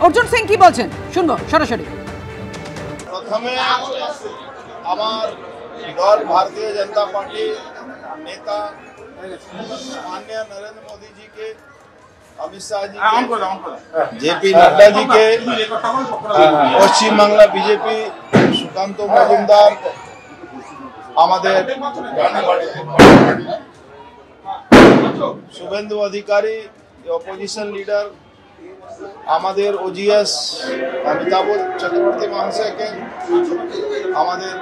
অর্জুন সিং কি বলছেন শুনবো সরাসরি। প্রথমে আমার দল भारतीय जनता पार्टी नेता माननीय नरेंद्र मोदी जी के, अमित शाह जी के, जेपी नड्डा जी के, पश्चिम बांगला बीजेपी सुकांत मजुमदार, আমাদের শুভেন্দু অধিকারী অপোজিশন লিডার, আমাদের ওজিএস অমিতাভ চক্রবর্তী মহাশয়কে, আমাদের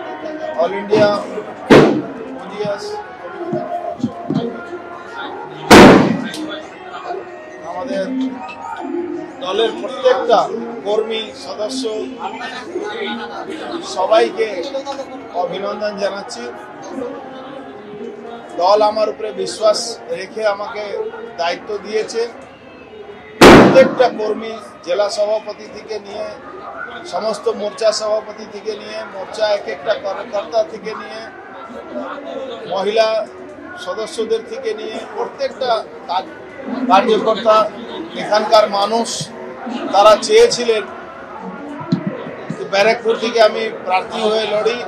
অল ইন্ডিয়া ওজিএস আমাদের দলের প্রত্যেকটা কর্মী সদস্য সবাইকে অভিনন্দন জানাচ্ছি। দল আমার উপরে বিশ্বাস রেখে আমাকে দায়িত্ব দিয়েছে। প্রত্যেকটা কর্মী জেলা সভাপতি থেকে নিয়ে সমস্ত মোর্চা সভাপতি থেকে নিয়ে মোর্চা এক একটা কার্যকর্তা থেকে নিয়ে মহিলা সদস্যদের থেকে নিয়ে প্রত্যেকটা কার্যকর্তা, এখানকার মানুষ তারা চেয়েছিলেন ব্যারাকপুর থেকে আমি প্রার্থী হয়ে লড়ি,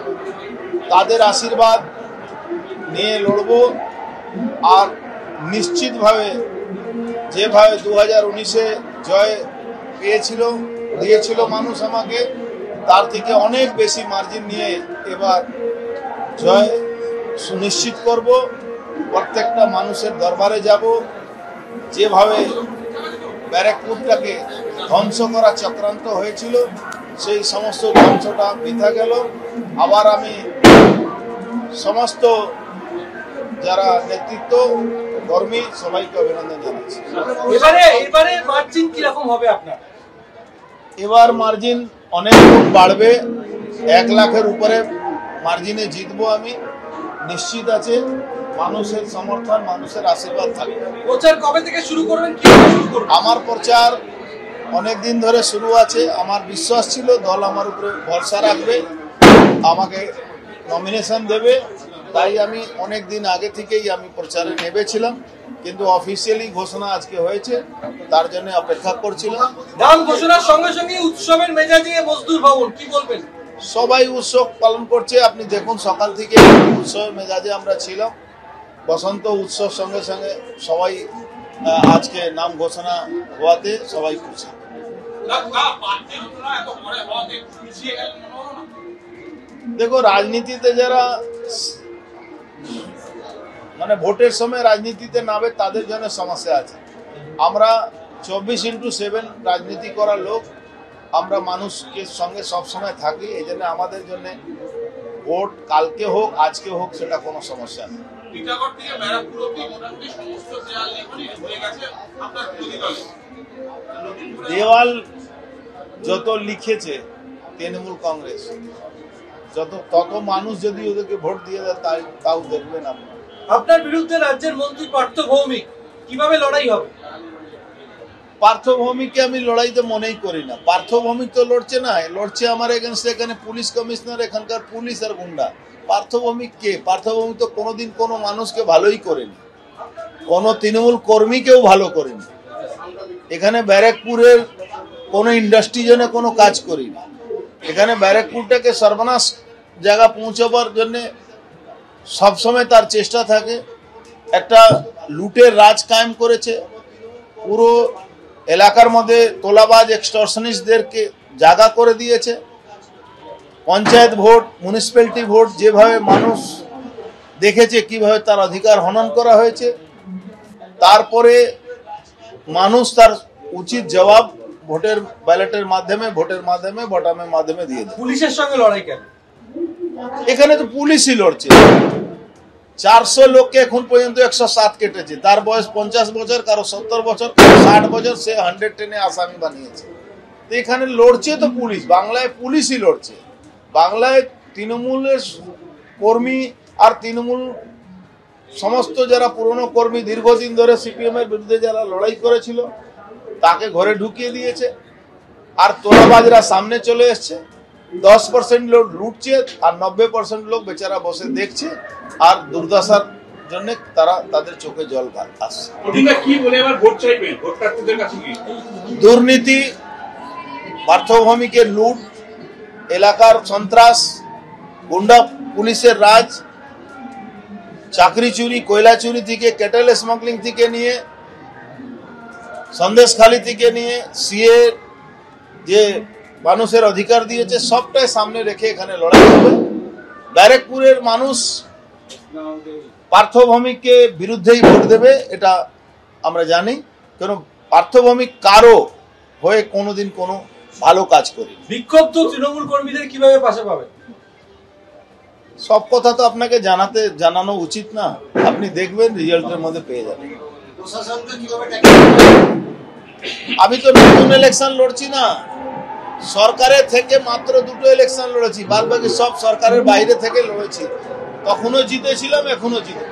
তাদের আশীর্বাদ নিয়ে লড়ব। আর নিশ্চিতভাবে যেভাবে 2019-এ জয় দিয়েছিল মানুষ আমাকে, তার থেকে অনেক বেশি মার্জিন নিয়ে এবার জয় সুনিশ্চিত করব। প্রত্যেকটা মানুষের দরবারে যাব। যেভাবে ব্যারাকপুরটাকে ধ্বংস করা চক্রান্ত হয়েছিল, সেই সমস্ত ধ্বংসটা বৃথা গেল। আবার আমি সমস্ত যারা নেতৃত্ব কর্মী সবাইকে অভিনন্দন জানাচ্ছি। এবারে মার্জিন কিরকম হবে আপনার? এবার মার্জিন অনেক বাড়বে, 1 লাখের উপরে মার্জিনে জিতবো আমি, নিশ্চিত আছে। মানুষের সমর্থন, মানুষের আশীর্বাদ থাকবে। প্রচার কবে থেকে শুরু করবেন, কিভাবে শুরু করবেন? আমার প্রচার অনেক দিন ধরে শুরু আছে। আমার বিশ্বাস ছিল দল আমার উপরে ভরসা রাখবে, আমাকে নমিনেশন দেবে, তাই আমি অনেক দিন আগে থেকেই আমি প্রচারে নেমেছিলাম। কিন্তু অফিসিয়ালি ঘোষণা আজকে হয়েছে, তার জন্য অপেক্ষা করছিলাম। নাম ঘোষণার সঙ্গে সঙ্গে উৎসবের মেজাজে মজদুর ভবন, কি বলবেন? সবাই উৎসব পালন করছে। আপনি দেখুন সকাল থেকে উৎসবের মেজাজে আমরা ছিলাম। বসন্ত উৎসব সঙ্গে সঙ্গে সবাই আজকে নাম ঘোষণা হওয়াতে সবাই খুশি। দেখো, রাজনীতিতে যারা মানে ভোটের সময় রাজনীতিতে নামে তাদের জন্য সমস্যা আছে। আমরা 24/7 রাজনীতি করার লোক, আমরা মানুষকে সঙ্গে সবসময় থাকি। এই জন্য আমাদের জন্য ভোট কালকে হোক আজকে হোক সেটা কোনো সমস্যা নেই। দেওয়াল যত লিখেছে তৃণমূল কংগ্রেস, তত মানুষ যদি ওদেরকে ভোট দিয়ে দেয় তাও দেখবেন আপনারা। আপনার বিরুদ্ধে রাজ্যের মন্ত্রী পার্থ ভৌমিক, কিভাবে লড়াই হবে? পার্থ ভৌমিককে আমি লড়াইতে মনেই করি না। পার্থ ভৌমিক তো লড়ছে না, লড়ছে আমার এগেনস্টে এখানে পুলিশ কমিশনার, এখানকার পুলিশ আর গুন্ডা। পার্থ ভৌমিক কে? পার্থ ভৌমিক তো কোনোদিন কোনো মানুষকে ভালোই করেনি, কোনো তৃণমূল কর্মীকেও ভালো করেনি। এখানে ব্যারাকপুরের কোনো ইন্ডাস্ট্রি জন্য কোনো কাজ করিনি। এখানে ব্যারাকপুরটাকে সর্বনাশ জায়গা পৌঁছাবার জন্যে সবসময় তার চেষ্টা থাকে। একটা লুটের রাজ কায়েম করেছে, পুরো এলাকার মধ্যে তোলাবাজ এক্সটর্শনিস্টদেরকে জায়গা করে দিয়েছে। পঞ্চায়েত ভোট, মিউনিসিপ্যালিটি ভোট যেভাবে মানুষ দেখেছে কিভাবে তার অধিকার হনন করা হয়েছে, তারপরে মানুষ তার উচিত জবাব ভোটের ব্যালটের মাধ্যমে, ভোটামের মাধ্যমে দিয়ে দেয়। পুলিশের সঙ্গে লড়াই কেন? এখানে তো পুলিশই লড়ছে। 400 লোককে এখন পর্যন্ত 107 কেটেছে। তার বয়স 50 বছর, কারো 70 বছর, কারো 60 বছর, সে 110-এ আসামি বানিয়েছে। তো এখানে লড়ছে তো পুলিশ, বাংলায় পুলিশই লড়ছে। বাংলায় তৃণমূলের কর্মী আর তৃণমূল সমস্ত যারা পুরনো কর্মী দীর্ঘদিন ধরে সিপিএম এর বিরুদ্ধে যারা লড়াই করেছিল তাকে ঘরে ঢুকিয়ে দিয়েছে। আর তোলাবাজরা সামনে চলে এসছে। 10% লোক লুটছে আর 90% লোক বেচারা বসে দেখছে আর দুর্দশার জন্য তারা তাদের চোখে জল আসছে। কি বলে এবার ভোট চাইবেন? ভোট প্রার্থীদের কাছে কি? দুর্নীতি, পার্থভূমিকে লুট, এলাকার সন্ত্রাস, গুন্ডা পুলিশের রাজ, চাকরি চুরি, কয়লা চুরি থেকে, ক্যাটেল স্মাগলিং থেকে নিয়ে, সন্দেশখালী থেকে নিয়ে, সিএ যে মানুষের অধিকার দিয়েছে, সবটাই সামনে রেখে এখানে লড়াই হবে। ব্যারাকপুরের মানুষ পার্থভূমিকে বিরুদ্ধেই ভোট দেবে, এটা আমরা জানি। কেন পার্থভূমি কারো হয়ে কোনোদিন কোনো ভালো কাজ করি। বিক্ষুব্ধ তৃণমূল কর্মীদের কিভাবে পাশে পাবেন? সব কথা তো আপনাকে জানানো উচিত না, আপনি দেখবেন, রেজাল্টের মধ্যে পেয়ে যাবেন। আমি তো নতুন ইলেকশন লড়ছি না, সরকারের থেকে মাত্র 2টো ইলেকশন লড়েছি, বাদ বাকি সব সরকারের বাইরে থেকে লড়েছি। তখনও জিতেছিলাম, এখনো জিতে।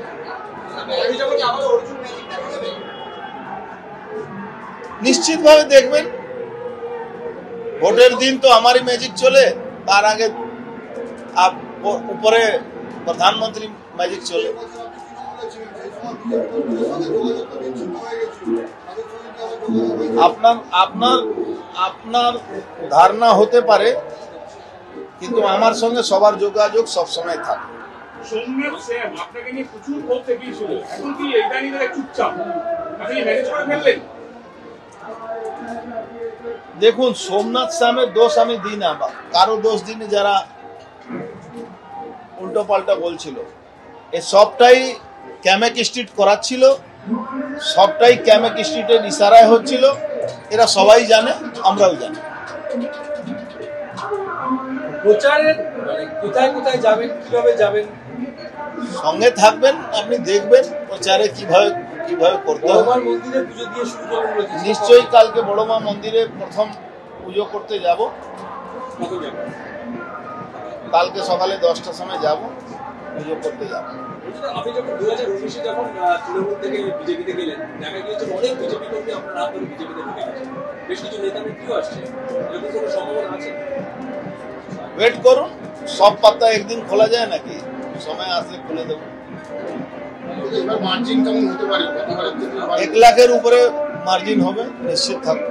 নিশ্চিতভাবে দেখবেন, ভোটের দিন তো আমারই ম্যাজিক চলে, তার আগে উপরে প্রধানমন্ত্রী ম্যাজিক চলে। আপনার ধারণা হতে পারে, কিন্তু আমার সঙ্গে সবার যোগাযোগ সবসময় থাকে। সোমনাথ স্যাম আপনাকে নিয়ে প্রচুর বলতে গিয়েছিল, এখন কি ইদানিং চুপচাপ, আপনি ম্যানেজ করে ফেললেন? দেখুন, সোমনাথ স্যামের দোষ আমি দিই না, কারো দোষ দিনে যারা উল্টো পাল্টা বলছিল, এ সবটাই ক্যামেক স্ট্রিট করাচ্ছিল, সবটাই ক্যামেক স্ট্রিটের ইশারায় হচ্ছিল। এরা সবাই জানে, আমরাও জানি। প্রচারের কোথায় কোথায় যাবেন, কিভাবে যাবেন? সঙ্গে থাকবেন, আপনি দেখবেন প্রচারে কিভাবে করতে হবে। বড়মার মন্দিরে পুজো দিয়ে শুরু করবেন বলেছেন। নিশ্চয়ই কালকে বড়মা মন্দিরে প্রথম পুজো করতে যাব। কখন যাবেন? কালকে সকালে 10টার সময় যাব, পুজো করতে যাব। আপনি যখন 2019-এ যখন তৃণমূল থেকে বিজেপিতে গেলেন, দেখা গিয়েছিল অনেক বিজেপি কর্মী আপনার হাত ধরে বিজেপিতে ঢুকে গেছে, বেশ কিছু নেতা নেত্রীও আসছে, এরকম কোনো সম্ভাবনা আছে? ওয়েট করুন, সব পাতা একদিন খোলা যায় নাকি? সময় আসলে খুলে দেবো। 1 লাখের উপরে মার্জিন হবে, নিশ্চিত থাকবে।